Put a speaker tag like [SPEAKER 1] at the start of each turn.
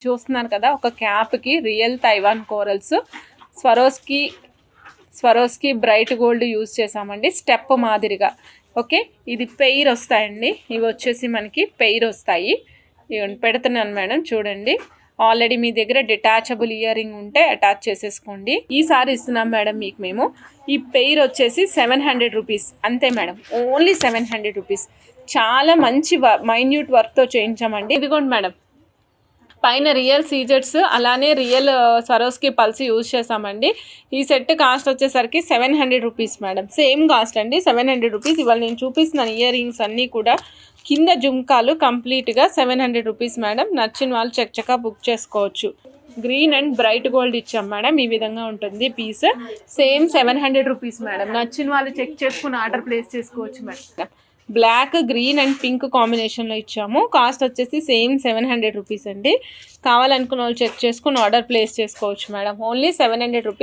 [SPEAKER 1] చూస్తున్నారు కదా, ఒక క్యాప్కి real Taiwan corals Swarovski bright gold use చేసామండి, స్టెప్ మాదిరిగా. ఓకే, ఇది పెయిర్ వస్తాయండి, ఇవి వచ్చేసి మనకి పెయిర్ వస్తాయి. ఇవి పెడుతున్నాను మేడం, చూడండి. ఆల్రెడీ మీ దగ్గర డిటాచబుల్ ఇయర్ రింగ్ ఉంటే అటాచ్ చేసేసుకోండి. ఈసారి ఇస్తున్నాం మేడం మీకు మేము. ఈ పెయిర్ వచ్చేసి 700 రూపీస్ అంతే మేడం, ఓన్లీ 700 రూపీస్. చాలా మంచి మైన్యూట్ వర్క్తో చేయించామండి. ఇదిగోండి మేడం, పైన రియల్ సీజెట్స్ అలానే రియల్ స్వరోస్కి పల్స్ యూజ్ చేసామండి. ఈ సెట్ కాస్ట్ వచ్చేసరికి 700 రూపీస్ మేడం, సేమ్ కాస్ట్ అండి, 700 రూపీస్. ఇవాళ నేను చూపిస్తున్న ఇయర్ రింగ్స్ అన్నీ కూడా కింద జుంకాలు కంప్లీట్గా 700 రూపీస్ మేడం. నచ్చిన వాళ్ళు చక్కగా బుక్ చేసుకోవచ్చు. గ్రీన్ అండ్ బ్రైట్ గోల్డ్ ఇచ్చాం మేడం, ఈ విధంగా ఉంటుంది పీస్. Same 700 rupees madam. నచ్చిన వాళ్ళు చెక్ చేసుకుని ఆర్డర్ ప్లేస్ చేసుకోవచ్చు madam. Black, green and pink కాంబినేషన్లో ఇచ్చాము. కాస్ట్ వచ్చేసి సేమ్ 700 రూపీస్ అండి. కావాలనుకున్న వాళ్ళు చెక్ చేసుకుని ఆర్డర్ ప్లేస్ చేసుకోవచ్చు మేడం. Only 700 rupees.